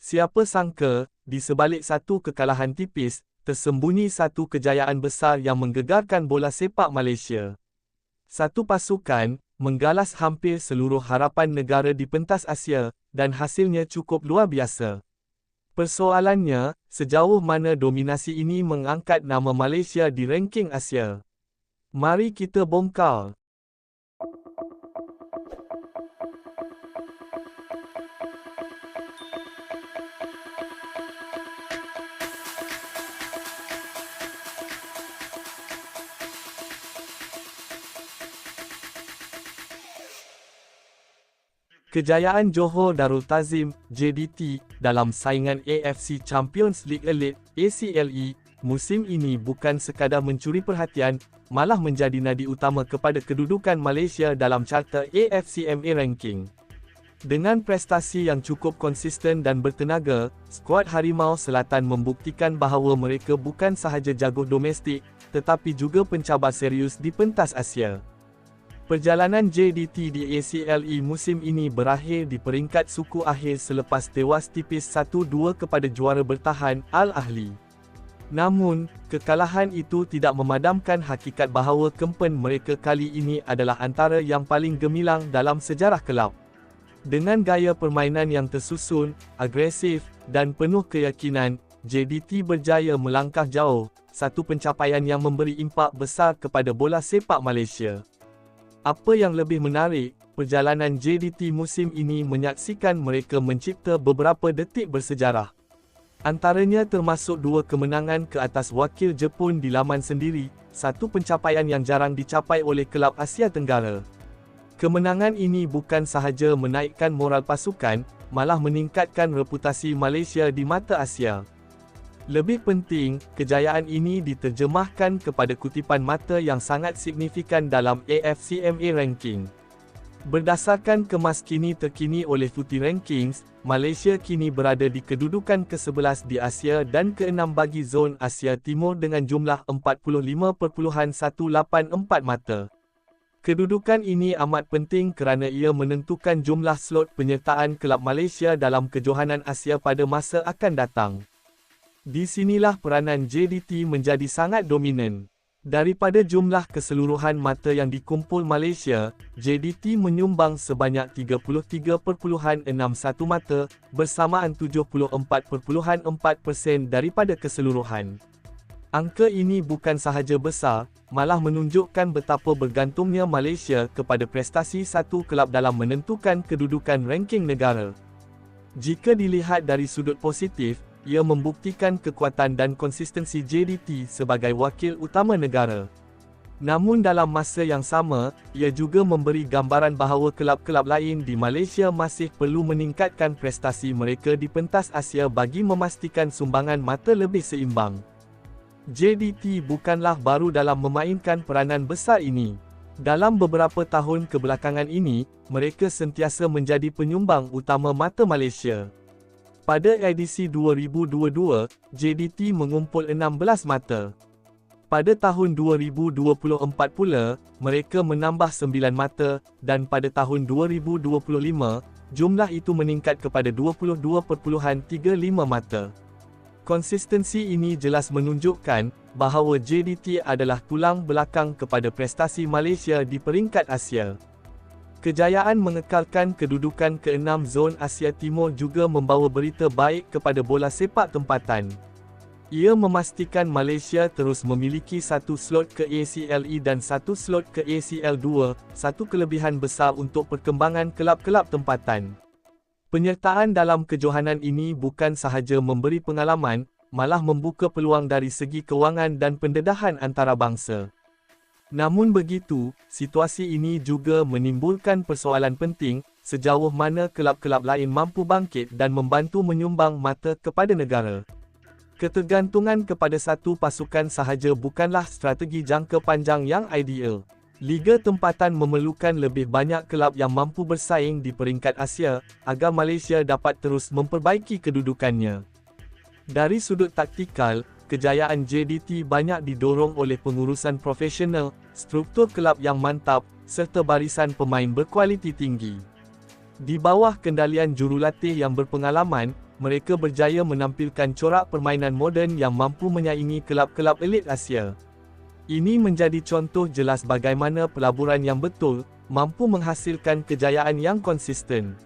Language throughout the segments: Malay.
Siapa sangka, di sebalik satu kekalahan tipis, tersembunyi satu kejayaan besar yang menggegarkan bola sepak Malaysia. Satu pasukan, menggalas hampir seluruh harapan negara di pentas Asia, dan hasilnya cukup luar biasa. Persoalannya, sejauh mana dominasi ini mengangkat nama Malaysia di ranking Asia? Mari kita bongkar. Kejayaan Johor Darul Ta'zim (JDT) dalam saingan AFC Champions League Elite (ACLE) musim ini bukan sekadar mencuri perhatian, malah menjadi nadi utama kepada kedudukan Malaysia dalam carta AFCMA ranking. Dengan prestasi yang cukup konsisten dan bertenaga, skuad Harimau Selatan membuktikan bahawa mereka bukan sahaja jago domestik, tetapi juga pencabar serius di pentas Asia. Perjalanan JDT di ACLE musim ini berakhir di peringkat suku akhir selepas tewas tipis 1-2 kepada juara bertahan, Al Ahli. Namun, kekalahan itu tidak memadamkan hakikat bahawa kempen mereka kali ini adalah antara yang paling gemilang dalam sejarah kelab. Dengan gaya permainan yang tersusun, agresif, dan penuh keyakinan, JDT berjaya melangkah jauh, satu pencapaian yang memberi impak besar kepada bola sepak Malaysia. Apa yang lebih menarik, perjalanan JDT musim ini menyaksikan mereka mencipta beberapa detik bersejarah. Antaranya termasuk 2 kemenangan ke atas wakil Jepun di laman sendiri, satu pencapaian yang jarang dicapai oleh kelab Asia Tenggara. Kemenangan ini bukan sahaja menaikkan moral pasukan, malah meningkatkan reputasi Malaysia di mata Asia. Lebih penting, kejayaan ini diterjemahkan kepada kutipan mata yang sangat signifikan dalam AFCMA ranking. Berdasarkan kemas kini terkini oleh Footy Rankings, Malaysia kini berada di kedudukan ke-11 di Asia dan ke-6 bagi zon Asia Timur dengan jumlah 45.184 mata. Kedudukan ini amat penting kerana ia menentukan jumlah slot penyertaan kelab Malaysia dalam kejohanan Asia pada masa akan datang. Di sinilah peranan JDT menjadi sangat dominan. Daripada jumlah keseluruhan mata yang dikumpul Malaysia, JDT menyumbang sebanyak 33.61 mata, bersamaan 74.4% daripada keseluruhan. Angka ini bukan sahaja besar, malah menunjukkan betapa bergantungnya Malaysia kepada prestasi satu kelab dalam menentukan kedudukan ranking negara. Jika dilihat dari sudut positif, ia membuktikan kekuatan dan konsistensi JDT sebagai wakil utama negara. Namun dalam masa yang sama, ia juga memberi gambaran bahawa kelab-kelab lain di Malaysia masih perlu meningkatkan prestasi mereka di pentas Asia bagi memastikan sumbangan mata lebih seimbang. JDT bukanlah baru dalam memainkan peranan besar ini. Dalam beberapa tahun kebelakangan ini, mereka sentiasa menjadi penyumbang utama mata Malaysia. Pada edisi 2022, JDT mengumpul 16 mata. Pada tahun 2024 pula, mereka menambah 9 mata, dan pada tahun 2025, jumlah itu meningkat kepada 22.35 mata. Konsistensi ini jelas menunjukkan bahawa JDT adalah tulang belakang kepada prestasi Malaysia di peringkat Asia. Kejayaan mengekalkan kedudukan ke-6 zon Asia Timur juga membawa berita baik kepada bola sepak tempatan. Ia memastikan Malaysia terus memiliki satu slot ke ACLE dan satu slot ke ACL2, satu kelebihan besar untuk perkembangan kelab-kelab tempatan. Penyertaan dalam kejohanan ini bukan sahaja memberi pengalaman, malah membuka peluang dari segi kewangan dan pendedahan antarabangsa. Namun begitu, situasi ini juga menimbulkan persoalan penting, sejauh mana kelab-kelab lain mampu bangkit dan membantu menyumbang mata kepada negara. Ketergantungan kepada satu pasukan sahaja bukanlah strategi jangka panjang yang ideal. Liga tempatan memerlukan lebih banyak kelab yang mampu bersaing di peringkat Asia, agar Malaysia dapat terus memperbaiki kedudukannya. Dari sudut taktikal, kejayaan JDT banyak didorong oleh pengurusan profesional, struktur kelab yang mantap, serta barisan pemain berkualiti tinggi. Di bawah kendalian jurulatih yang berpengalaman, mereka berjaya menampilkan corak permainan moden yang mampu menyaingi kelab-kelab elit Asia. Ini menjadi contoh jelas bagaimana pelaburan yang betul mampu menghasilkan kejayaan yang konsisten.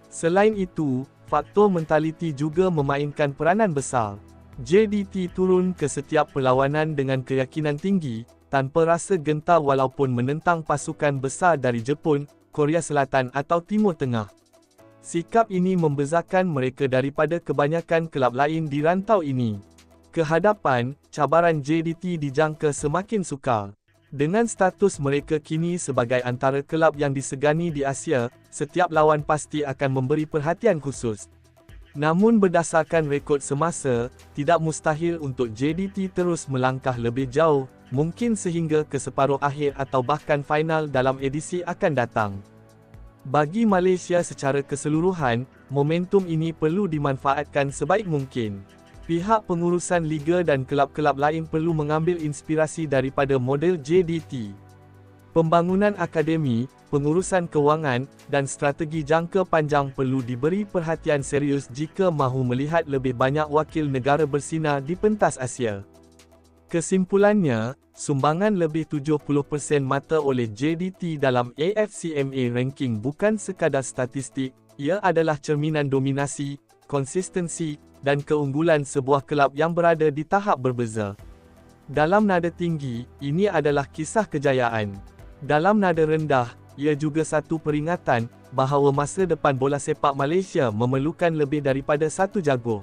Selain itu, faktor mentaliti juga memainkan peranan besar. JDT turun ke setiap perlawanan dengan keyakinan tinggi, tanpa rasa gentar walaupun menentang pasukan besar dari Jepun, Korea Selatan atau Timur Tengah. Sikap ini membezakan mereka daripada kebanyakan kelab lain di rantau ini. Kehadapan, cabaran JDT dijangka semakin sukar. Dengan status mereka kini sebagai antara kelab yang disegani di Asia, setiap lawan pasti akan memberi perhatian khusus. Namun berdasarkan rekod semasa, tidak mustahil untuk JDT terus melangkah lebih jauh, mungkin sehingga ke separuh akhir atau bahkan final dalam edisi akan datang. Bagi Malaysia secara keseluruhan, momentum ini perlu dimanfaatkan sebaik mungkin. Pihak pengurusan liga dan kelab-kelab lain perlu mengambil inspirasi daripada model JDT. Pembangunan akademi, pengurusan kewangan, dan strategi jangka panjang perlu diberi perhatian serius jika mahu melihat lebih banyak wakil negara bersinar di pentas Asia. Kesimpulannya, sumbangan lebih 70% mata oleh JDT dalam AFCMA ranking bukan sekadar statistik, ia adalah cerminan dominasi, konsistensi, dan keunggulan sebuah kelab yang berada di tahap berbeza. Dalam nada tinggi, ini adalah kisah kejayaan. Dalam nada rendah, ia juga satu peringatan bahawa masa depan bola sepak Malaysia memerlukan lebih daripada satu jago.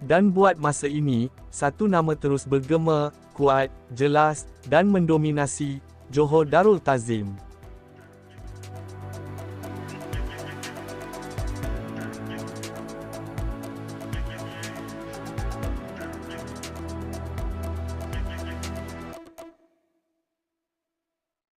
Dan buat masa ini, satu nama terus bergema, kuat, jelas, dan mendominasi, Johor Darul Ta'zim.